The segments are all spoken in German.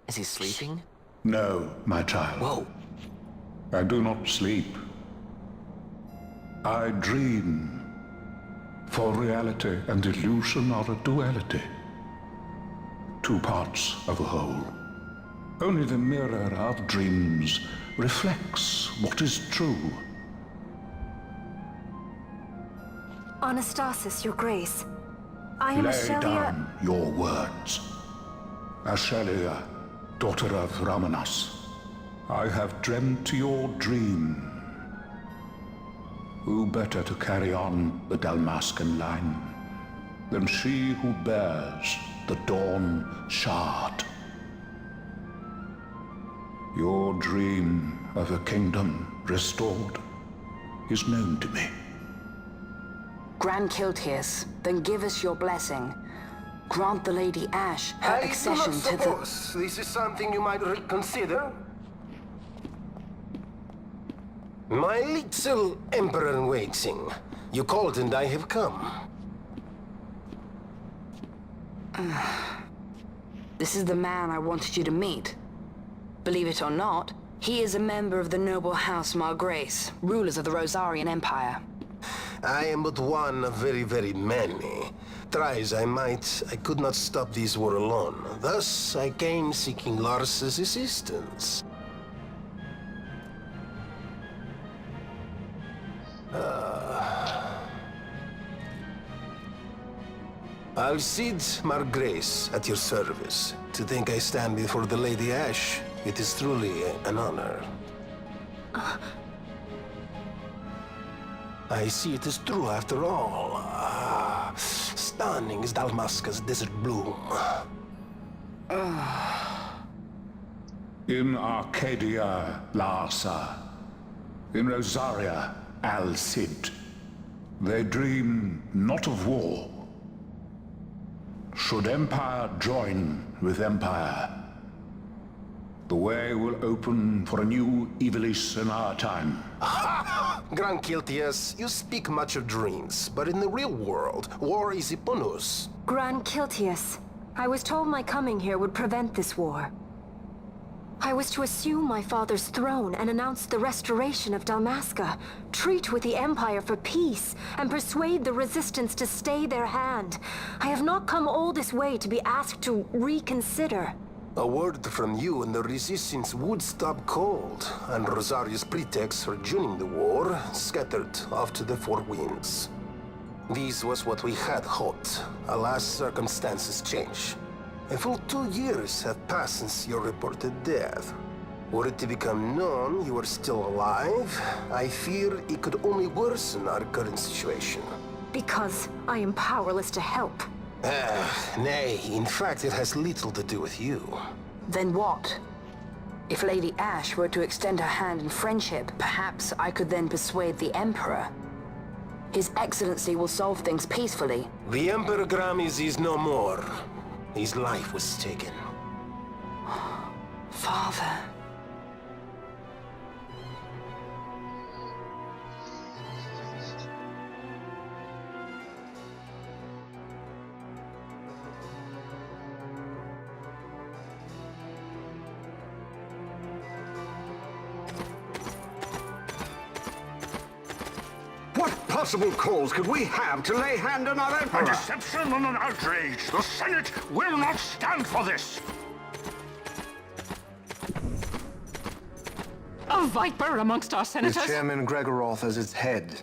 Is he sleeping? No, my child. Whoa. I do not sleep. I dream. For reality and illusion are a duality. Two parts of a whole. Only the mirror of dreams reflects what is true. Anastasis, Your Grace. I am Lay Ashelia. down your words. Ashelia, daughter of Ramanas, I have dreamt your dream. Who better to carry on the Dalmascan line than she who bears the Dawn Shard? Your dream of a kingdom restored is known to me. Grand Kiltias, then give us your blessing. Grant the Lady Ash her accession to the... I do not suppose this is something you might reconsider. My little Emperor-in-waiting. You called and I have come. This is the man I wanted you to meet. Believe it or not, he is a member of the noble house Margrace, rulers of the Rosarian Empire. I am but one of very, very many. Try as I might, I could not stop this war alone. Thus, I came seeking Lars's assistance. Alcide Margrace at your service. To think I stand before the Lady Ash, it is truly an honor. I see it is true after all. Stunning is Dalmasca's desert bloom. In Arcadia, Larsa. In Rosaria, Alcid. They dream not of war. Should empire join with empire, the way will open for a new Evilis in our time. Grand Kiltias, you speak much of dreams, but in the real world, war is upon us. Grand Kiltias, I was told my coming here would prevent this war. I was to assume my father's throne and announce the restoration of Dalmasca, treat with the Empire for peace, and persuade the Resistance to stay their hand. I have not come all this way to be asked to reconsider. A word from you and the Resistance would stop cold, and Rosaria's pretexts for joining the war scattered off to the four winds. This was what we had hoped. Alas, circumstances change. A full 2 years have passed since your reported death. Were it to become known you are still alive, I fear it could only worsen our current situation. Because I am powerless to help. Nay, in fact it has little to do with you. Then what? If Lady Ash were to extend her hand in friendship, perhaps I could then persuade the Emperor. His Excellency will solve things peacefully. The Emperor Gramis is no more. His life was taken. Father... What possible cause could we have to lay hand on our Emperor? A deception and an outrage! The Senate will not stand for this! A viper amongst our senators? With Chairman Gregoroth as its head.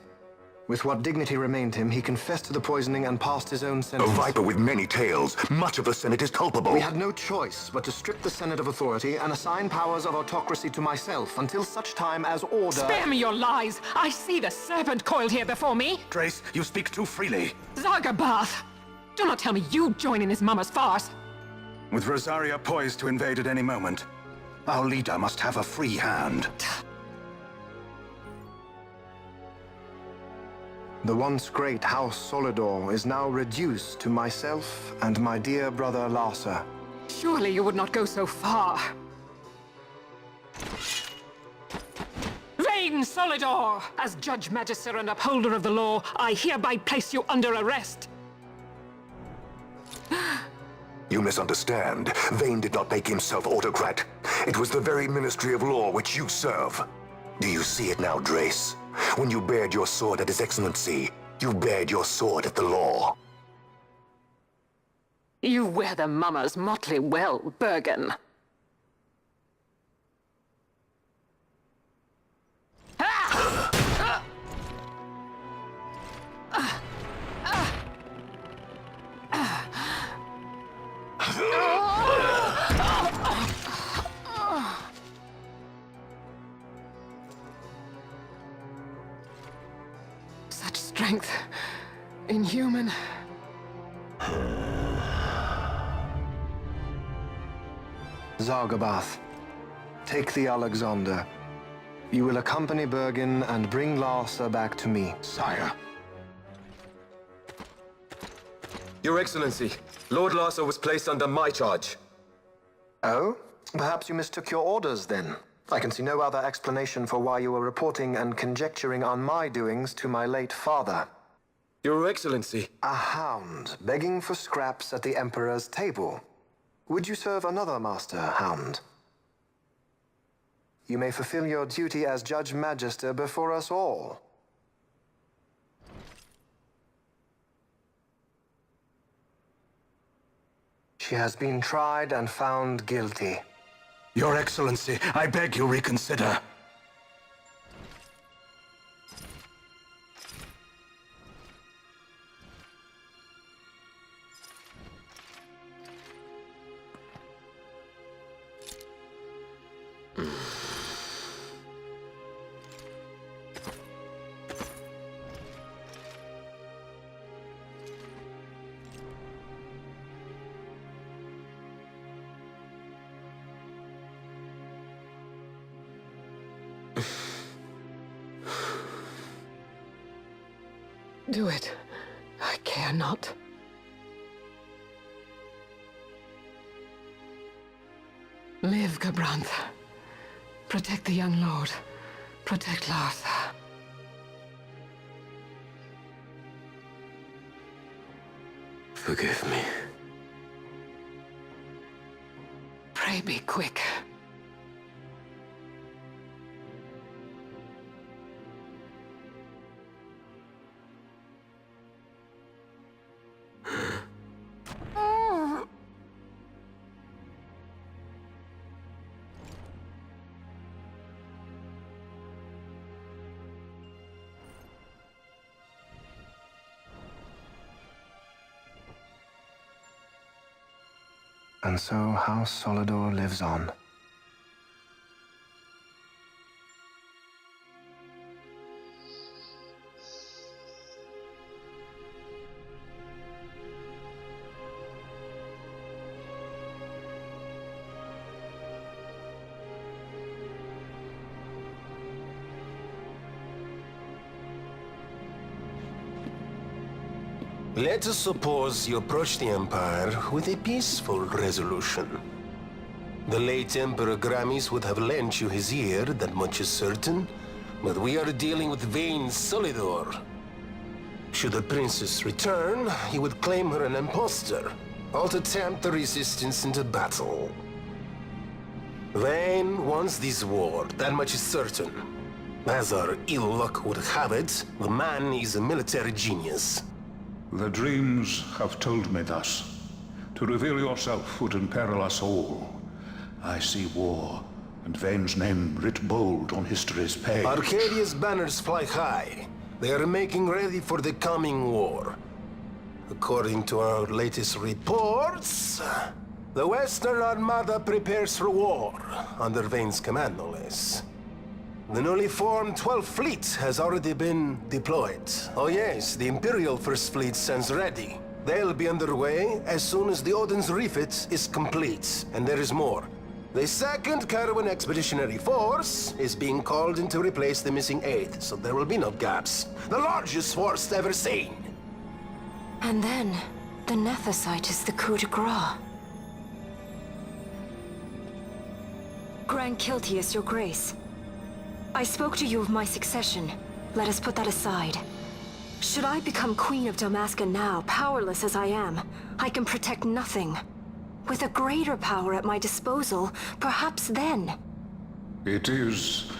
With what dignity remained him, he confessed to the poisoning and passed his own A sentence. viper with many tails. Much of the Senate is culpable. We had no choice but to strip the Senate of authority and assign powers of autocracy to myself until such time as order... Spare me your lies! I see the serpent coiled here before me! Trace, you speak too freely. Zargabath! Do not tell me you join in his mama's farce! With Rosaria poised to invade at any moment, our leader must have a free hand. The once great House Solidor is now reduced to myself and my dear brother Larsa. Surely you would not go so far. Vain Solidor! As Judge Magister and upholder of the law, I hereby place you under arrest. You misunderstand. Vayne did not make himself autocrat. It was the very Ministry of Law which you serve. Do you see it now, Drace? When you bared your sword at His Excellency, you bared your sword at the law. You wear the mummers motley well, Bergen. Such strength. Inhuman. Zargabath, take the Alexander. You will accompany Bergen and bring Larsa back to me. Sire. Your Excellency, Lord Larsa was placed under my charge. Oh? Perhaps you mistook your orders then. I can see no other explanation for why you were reporting and conjecturing on my doings to my late father. Your Excellency. A hound begging for scraps at the Emperor's table. Would you serve another master, Hound? You may fulfill your duty as Judge Magister before us all. She has been tried and found guilty. Your Excellency, I beg you reconsider. Do it. I care not. Live, Gabrantha. Protect the young lord. Protect Larsa. Forgive me. Pray be quick. And so House Solidor lives on. Let us suppose you approach the Empire with a peaceful resolution. The late Emperor Gramis would have lent you his ear, that much is certain, but we are dealing with Vayne Solidor. Should the princess return, he would claim her an impostor, or to tempt the resistance into battle. Vayne wants this war, that much is certain. As our ill luck would have it, the man is a military genius. The dreams have told me thus. To reveal yourself would imperil us all. I see war, and Vayne's name writ bold on history's page. Arcadia's banners fly high. They are making ready for the coming war. According to our latest reports, the Western Armada prepares for war, under Vayne's command, no less. The newly formed 12th Fleet has already been deployed. Oh yes, the Imperial First Fleet stands ready. They'll be underway as soon as the Odin's refit is complete. And there is more. The 2nd Caravan Expeditionary Force is being called in to replace the missing 8th, so there will be no gaps. The largest force ever seen. And then, the Nethicite is the coup de grace. Grand Kiltius, your grace. I spoke to you of my succession. Let us put that aside. Should I become Queen of Dalmasca now, powerless as I am, I can protect nothing. With a greater power at my disposal, perhaps then. It is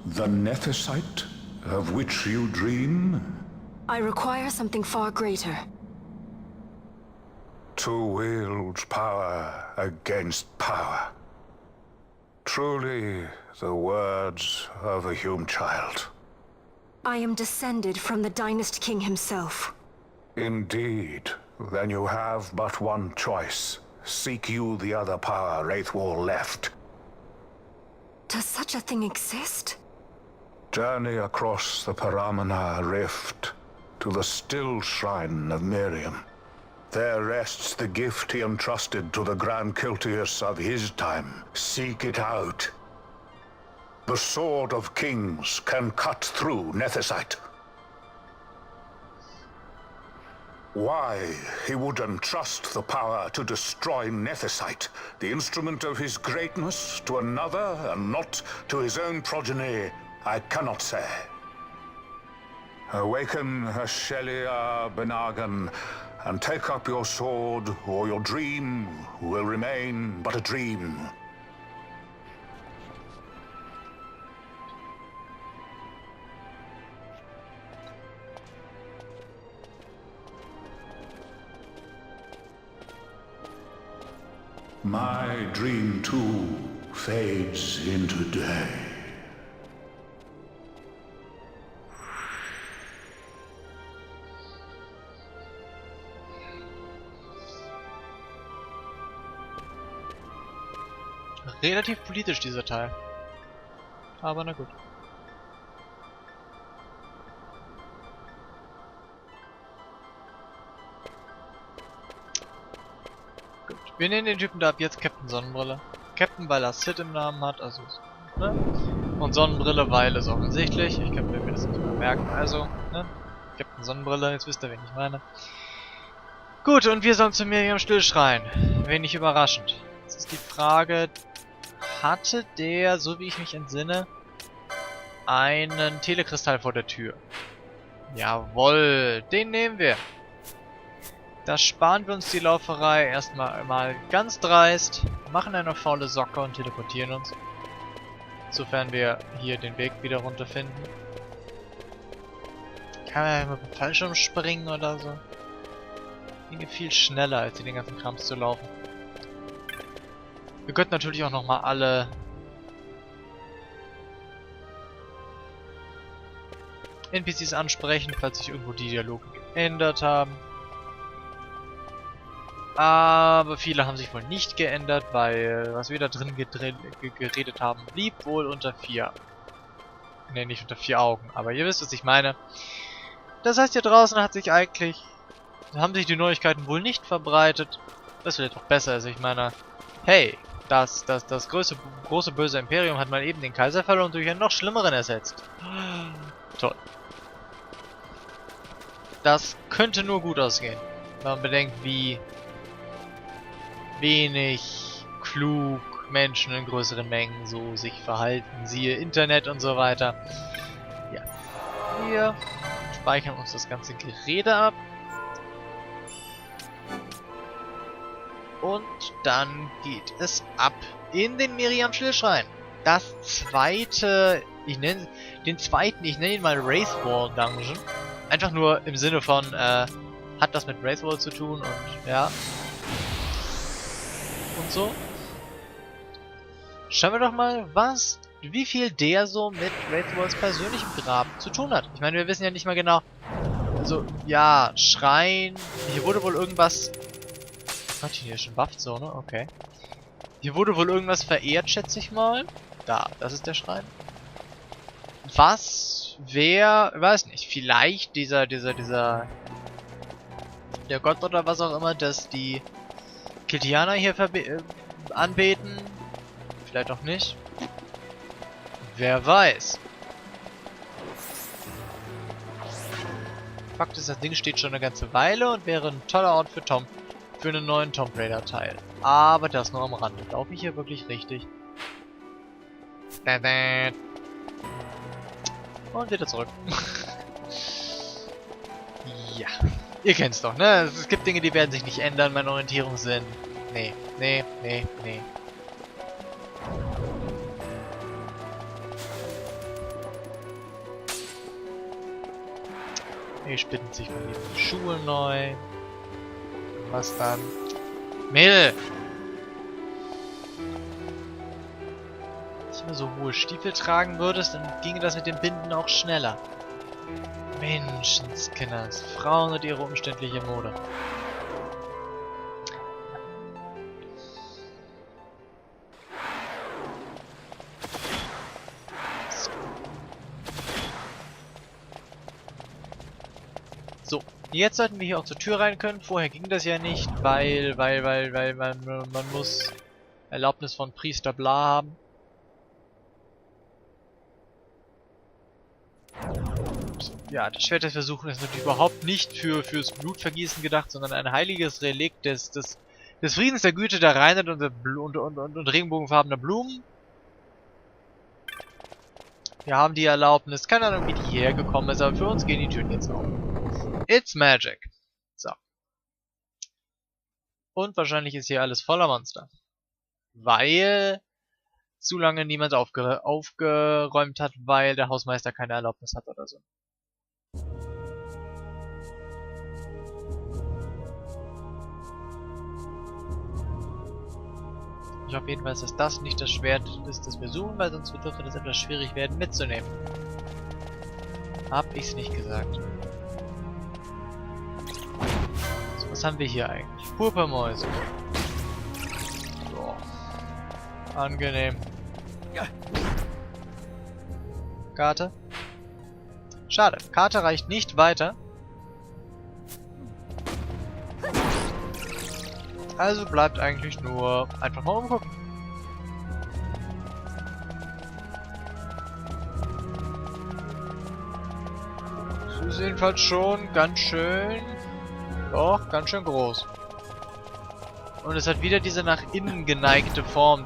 the Nethicite of which you dream? I require something far greater. To wield power against power. Truly, the words of a human child. I am descended from the Dynast King himself. Indeed. Then you have but one choice. Seek you the other power Wraithwall left. Does such a thing exist? Journey across the Paramana Rift to the still shrine of Miriam. There rests the gift he entrusted to the Grand Kiltius of his time. Seek it out. The Sword of Kings can cut through Nethicite. Why he would entrust the power to destroy Nethicite, the instrument of his greatness, to another and not to his own progeny, I cannot say. Awaken Ashelia Benagan, and take up your sword, or your dream will remain but a dream. My dream too fades into day. Relativ politisch, dieser Teil. Aber na gut. Gut. Wir nennen den Typen da ab jetzt Captain Sonnenbrille. Captain, weil er Sid im Namen hat, also... Ne? Und Sonnenbrille, weil es offensichtlich. Ich kann mir das nicht mehr merken. Also, ne? Captain Sonnenbrille, jetzt wisst ihr, wen ich meine. Gut, und wir sollen zu Miriam Stillschreien. Wenig überraschend. Jetzt ist die Frage... Hatte der, so wie ich mich entsinne, einen Telekristall vor der Tür? Jawohl, den nehmen wir. Da sparen wir uns die Lauferei erstmal ganz dreist, machen eine faule Socke und teleportieren uns. Sofern wir hier den Weg wieder runterfinden. Kann man ja mit dem Fallschirm springen oder so. Ginge viel schneller, als den ganzen Krams zu laufen. Wir könnten natürlich auch nochmal alle NPCs ansprechen, falls sich irgendwo die Dialoge geändert haben. Aber viele haben sich wohl nicht geändert, weil was wir da drin geredet haben, blieb wohl unter 4. Ne, nicht unter 4 Augen, aber ihr wisst, was ich meine. Das heißt, hier draußen haben sich die Neuigkeiten wohl nicht verbreitet. Das vielleicht auch besser ist, ich meine, hey, das große böse Imperium hat mal eben den Kaiser verloren und durch einen noch schlimmeren ersetzt. Toll. Das könnte nur gut ausgehen, wenn man bedenkt, wie wenig klug Menschen in größeren Mengen so sich verhalten. Siehe Internet und so weiter. Ja. Wir speichern uns das ganze Gerede ab. Und dann geht es ab in den Miriam Stillschrein. Das zweite, ich nenne ihn mal Wraithwall Dungeon. Einfach nur im Sinne von, hat das mit Wraithwall zu tun und ja. Und so. Schauen wir doch mal, wie viel der so mit Wraithwalls persönlichem Graben zu tun hat. Ich meine, wir wissen ja nicht mal genau. Also, ja, Schrein. Hier wurde wohl irgendwas... Gott, hier ist schon Waffzone, okay. Hier wurde wohl irgendwas verehrt, schätze ich mal. Das ist der Schrein. Weiß nicht, vielleicht der Gott oder was auch immer, dass die Kiltianer hier anbeten. Vielleicht auch nicht. Wer weiß. Fakt ist, das Ding steht schon eine ganze Weile und wäre ein toller Ort für einen neuen Tomb Raider Teil. Aber das nur am Rande. Laufe ich hier wirklich richtig? Und wieder zurück. Ja. Ihr kennt's doch, ne? Es gibt Dinge, die werden sich nicht ändern. Mein Orientierungssinn. Nee, Nee, nee, nee. Hier spitten sich von die Schuhe neu. Was dann? Mädel! Wenn du so hohe Stiefel tragen würdest, dann ginge das mit dem Binden auch schneller. Menschenskinders. Frauen und ihre umständliche Mode. So, jetzt sollten wir hier auch zur Tür rein können. Vorher ging das ja nicht, weil man muss Erlaubnis von Priester bla haben. Ja, das Schwert des Versuchen ist natürlich überhaupt nicht fürs Blutvergießen gedacht, sondern ein heiliges Relikt des Friedens, der Güte, der Reinheit und regenbogenfarbener Blumen. Wir haben die Erlaubnis. Keine Ahnung, wie die hierher gekommen ist, aber für uns gehen die Türen jetzt auf. It's magic. So. Und wahrscheinlich ist hier alles voller Monster. Weil zu lange niemand aufgeräumt hat, weil der Hausmeister keine Erlaubnis hat oder so. Ich hoffe jedenfalls, dass das nicht das Schwert ist, das wir suchen, weil sonst dürfte das etwas schwierig werden mitzunehmen. Hab ich's nicht gesagt. So, was haben wir hier eigentlich? Purpurmäuse. So. Angenehm. Karte. Schade, Karte reicht nicht weiter. Also bleibt eigentlich nur einfach mal umgucken. Das ist jedenfalls schon ganz schön... Doch, ganz schön groß. Und es hat wieder diese nach innen geneigte Form.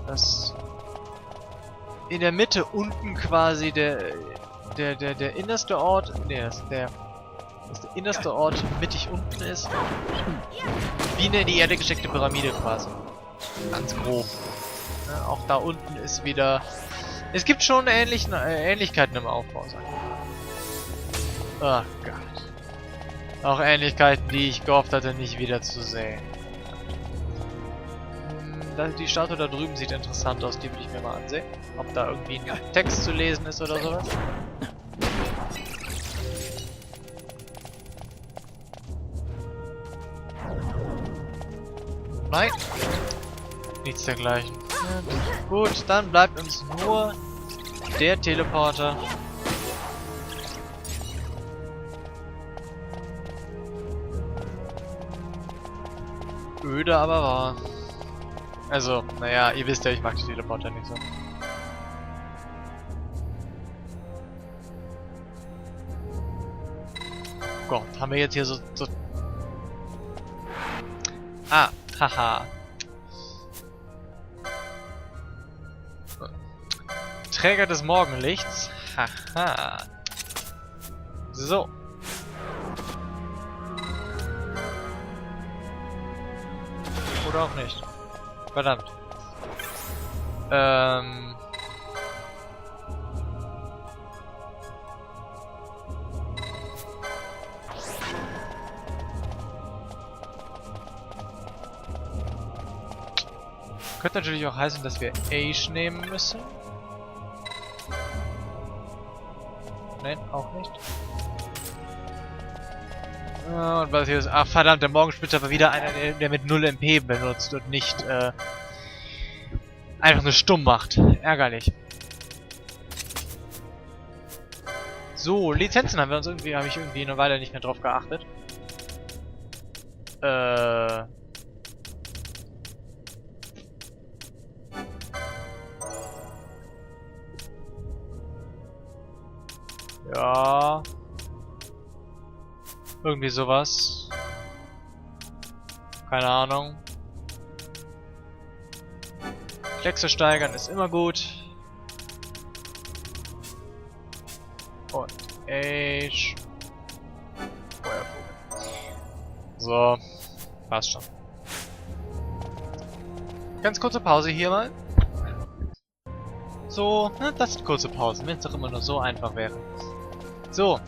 Das in der Mitte unten quasi der innerste Ort... Nee, dass der innerste Ort mittig unten ist. Wie eine in die Erde gesteckte Pyramide quasi. Ganz grob. Ja, auch da unten ist wieder... Es gibt schon Ähnlichkeiten im Aufbau, sag ich mal. Oh Gott. Auch Ähnlichkeiten, die ich gehofft hatte, nicht wieder zu sehen. Die Statue da drüben sieht interessant aus, die will ich mir mal ansehen. Ob da irgendwie ein Text zu lesen ist oder sowas. Nein. Nichts dergleichen. Gut, dann bleibt uns nur der Teleporter. Öde, aber wahr. Also, naja, ihr wisst ja, ich mag die Teleporter nicht so. Gott, haben wir jetzt hier so... Ah, haha. Träger des Morgenlichts. Haha. So. Oder auch nicht. Verdammt. Könnte natürlich auch heißen, dass wir Age nehmen müssen. Nein, auch nicht. Und was hier ist... Ach verdammt, der Morgenspitze aber wieder einer, der mit 0 MP benutzt und nicht einfach nur stumm macht. Ärgerlich. So, Lizenzen haben wir uns irgendwie... Habe ich irgendwie eine Weile nicht mehr drauf geachtet. Ja. Irgendwie sowas. Keine Ahnung. Kleckse steigern ist immer gut. Und Age. Feuervogel. So, passt schon. Ganz kurze Pause hier mal. So, das sind kurze Pausen, wenn es doch immer nur so einfach wäre. So,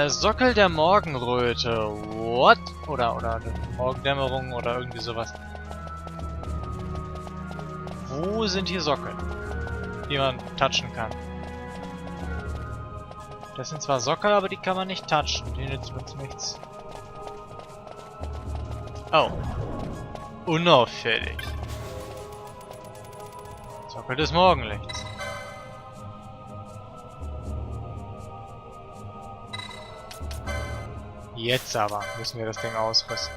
Sockel der Morgenröte. What? Oder Morgendämmerung oder irgendwie sowas. Wo sind hier Sockel, die man touchen kann? Das sind zwar Sockel, aber die kann man nicht touchen. Die nützen uns nichts. Oh. Unauffällig. Sockel des Morgenlichts. Jetzt aber müssen wir das Ding ausrüsten.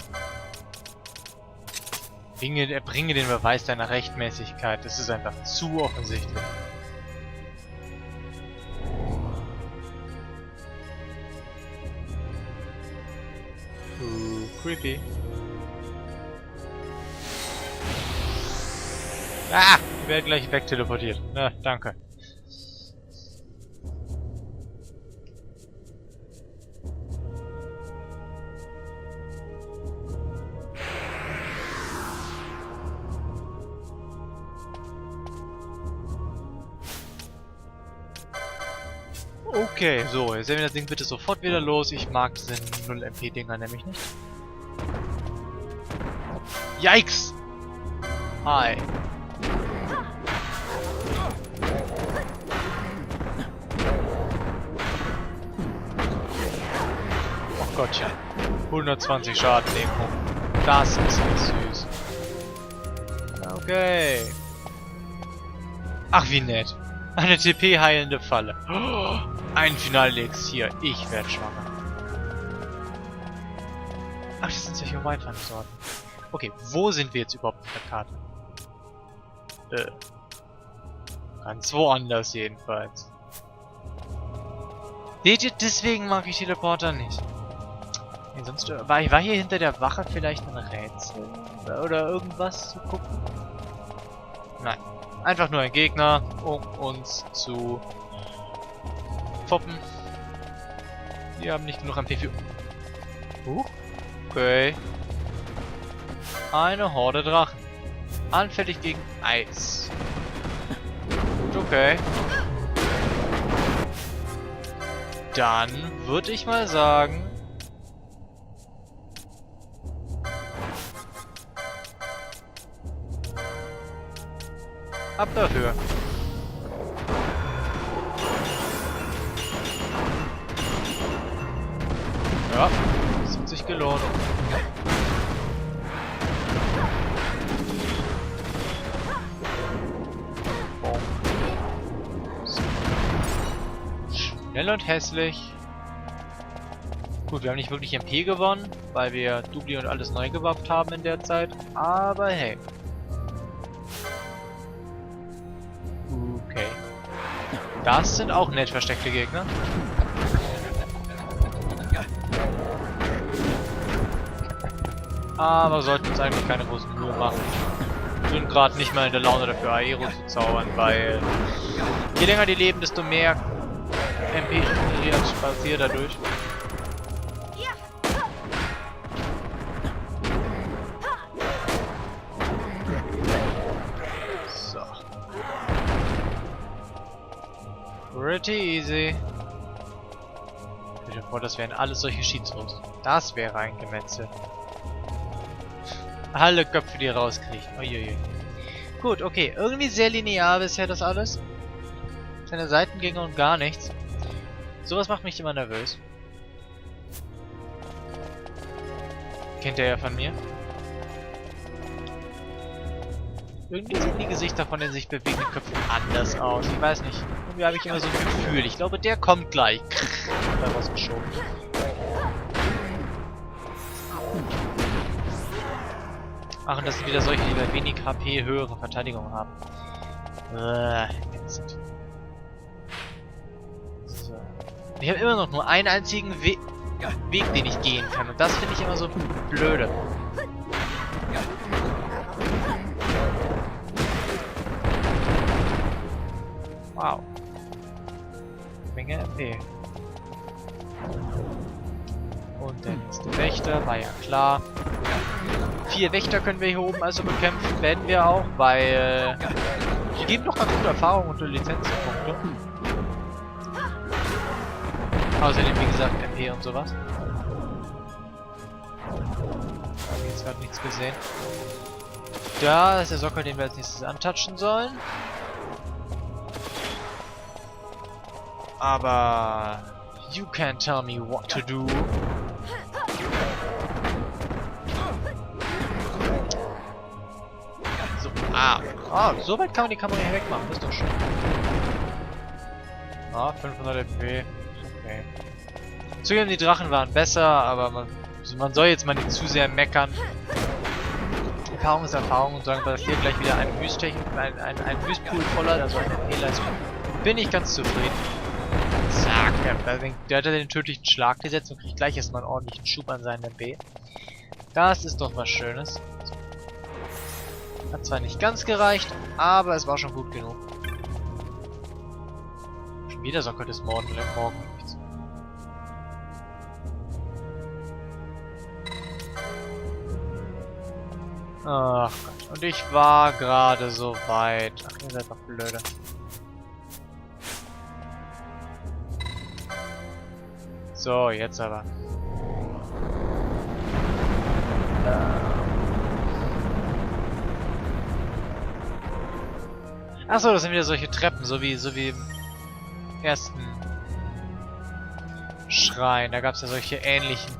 Bringe den Beweis deiner Rechtmäßigkeit. Das ist einfach zu offensichtlich. Creepy. Ah! Ich werde gleich wegteleportiert. Na, danke. Okay, so, jetzt sehen wir das Ding bitte sofort wieder los. Ich mag diese 0-MP-Dinger nämlich nicht. Yikes! Hi. Oh Gottchen. 120 Schaden nehmen. Das ist nicht süß. Okay. Ach, wie nett. Eine TP-heilende Falle. Oh, ein Finalelixier. Ich werde schwanger. Ach, das sind solche White-Sorten. Okay, wo sind wir jetzt überhaupt auf der Karte? Ganz woanders jedenfalls. Seht ihr, deswegen mag ich Teleporter nicht. Nee, sonst war hier hinter der Wache vielleicht ein Rätsel? Oder irgendwas zu gucken? Nein. Einfach nur ein Gegner, um uns zu foppen. Wir haben nicht genug MP für... Okay. Eine Horde Drachen. Anfällig gegen Eis. Okay. Dann würde ich mal sagen... Ab dafür. Ja, das hat sich gelohnt. Schnell und hässlich. Gut, wir haben nicht wirklich MP gewonnen, weil wir Dubli und alles neu gewappt haben in der Zeit. Aber hey. Okay. Das sind auch nett versteckte Gegner. Aber sollten uns eigentlich keine großen Mühe machen. Sind gerade nicht mal in der Laune dafür, Aero zu zaubern, weil je länger die leben, desto mehr MP passiert dadurch. So. Pretty easy. Stell dir vor, das wären alles solche Schiedslos. Das wäre ein Gemetzel. Alle Köpfe, die rauskriechen. Uiuiui. Gut, okay. Irgendwie sehr linear bisher das alles. Keine Seitengänge und gar nichts. Sowas macht mich immer nervös. Kennt ihr ja von mir. Irgendwie sehen die Gesichter von den sich bewegenden Köpfen anders aus. Ich weiß nicht. Irgendwie habe ich immer so ein Gefühl. Ich glaube, der kommt gleich. Da rausgeschoben. Ach, und das sind wieder solche, die bei wenig HP höhere Verteidigung haben. So. Ich habe immer noch nur einen einzigen Weg, den ich gehen kann. Und das finde ich immer so blöde. Wow. Menge MP. Und dann Letzte Wächter, war ja klar. 4 Wächter können wir hier oben also bekämpfen, werden wir auch, weil die geben doch ganz gute Erfahrung und Lizenzpunkte. Außerdem, wie gesagt, MP und sowas. Da habe ich jetzt gerade nichts gesehen. Da ist der Sockel, den wir als nächstes antatschen sollen. Aber you can't tell me what to do. So, so weit kann man die Kamera hier wegmachen, das ist doch schön. 500 MP. Okay. Zugegeben, die Drachen waren besser, aber man soll jetzt mal nicht zu sehr meckern. Erfahrung ist Erfahrung und sagen wir, dass hier gleich wieder ein Wüstpool voller, also eine MP-Leistung. Bin ich ganz zufrieden. Zack, der hat den tödlichen Schlag gesetzt und kriegt gleich erstmal einen ordentlichen Schub an seinen MP. Das ist doch was Schönes. Hat zwar nicht ganz gereicht, aber es war schon gut genug. Schon wieder Sockel des Morgenlichts. Ach Gott, und ich war gerade so weit. Ach, ihr seid doch blöde. So, jetzt aber. Achso, das sind wieder solche Treppen, so wie im ersten Schrein. Da gab es ja solche ähnlichen,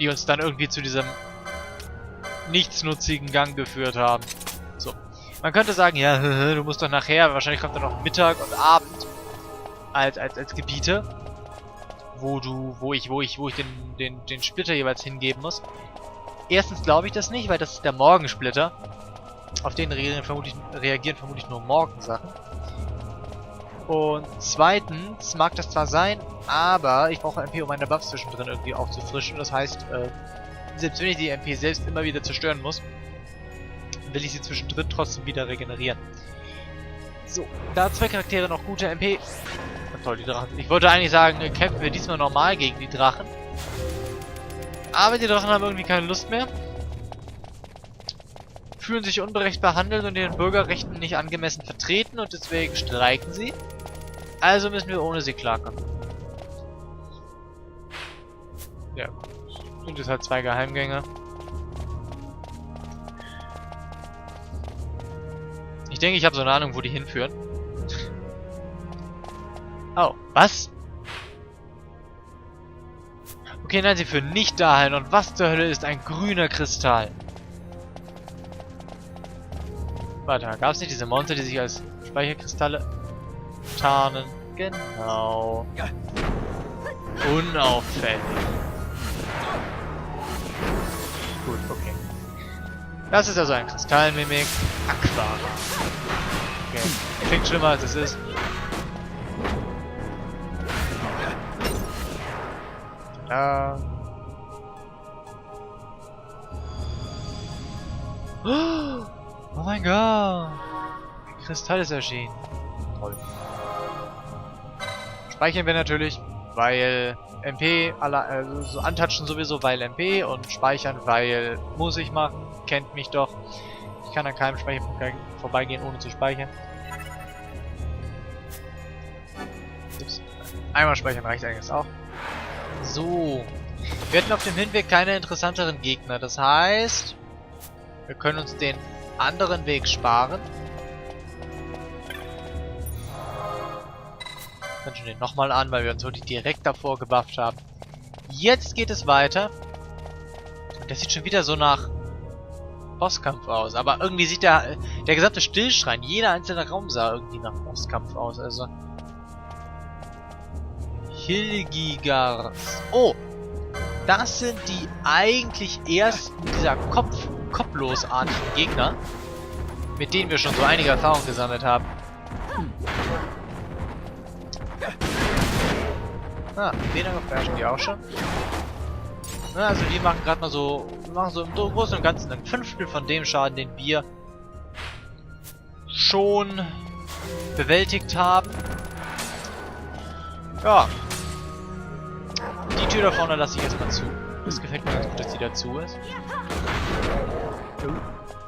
die uns dann irgendwie zu diesem nichtsnutzigen Gang geführt haben. So. Man könnte sagen, ja, du musst doch nachher, wahrscheinlich kommt dann noch Mittag und Abend als Gebiete, wo ich den Splitter jeweils hingeben muss. Erstens glaube ich das nicht, weil das ist der Morgensplitter. Auf den reagieren vermutlich nur Morgensachen. Und zweitens mag das zwar sein, aber ich brauche MP, um meine Buffs zwischendrin irgendwie aufzufrischen. Das heißt, selbst wenn ich die MP selbst immer wieder zerstören muss, will ich sie zwischendrin trotzdem wieder regenerieren. So, da 2 Charaktere noch gute MP. Oh, toll, die Drachen. Ich wollte eigentlich sagen, kämpfen wir diesmal normal gegen die Drachen. Aber die Drachen haben irgendwie keine Lust mehr. Fühlen sich unberecht behandelt und ihren Bürgerrechten nicht angemessen vertreten und deswegen streiken sie. Also müssen wir ohne sie klarkommen. Ja. Sind jetzt halt 2 Geheimgänge. Ich denke, ich habe so eine Ahnung, wo die hinführen. Oh, was? Okay, nein, sie führen nicht dahin. Und was zur Hölle ist ein grüner Kristall? Warte, gab es nicht diese Monster, die sich als Speicherkristalle tarnen? Genau. Unauffällig. Gut, okay. Das ist also ein Kristallmimik. Aqua. Okay. Klingt schlimmer als es ist. Da. Oh mein Gott! Ein Kristall ist erschienen. Toll. Speichern wir natürlich, weil MP, so antatschen sowieso, weil MP und speichern, weil muss ich machen. Kennt mich doch. Ich kann an keinem Speicherpunkt vorbeigehen, ohne zu speichern. Ups. Einmal speichern reicht eigentlich auch. So. Wir hatten auf dem Hinweg keine interessanteren Gegner. Das heißt, wir können uns den anderen Weg sparen. Dann schon den nochmal an, weil wir uns wirklich direkt davor gebufft haben. Jetzt geht es weiter. Und das sieht schon wieder so nach Bosskampf aus. Aber irgendwie sieht der gesamte Stillschrein, jeder einzelne Raum sah irgendwie nach Bosskampf aus. Also Hilgigars. Oh! Das sind die eigentlich ersten dieser kopflosartigen Gegner, mit denen wir schon so einige Erfahrungen gesammelt haben. Den beherrschen die auch schon. Na, also die machen gerade mal so, im Großen und Ganzen ein 1/5 von dem Schaden, den wir schon bewältigt haben. Ja. Die Tür da vorne lasse ich erstmal zu. Das gefällt mir ganz gut, dass die dazu ist. Oh.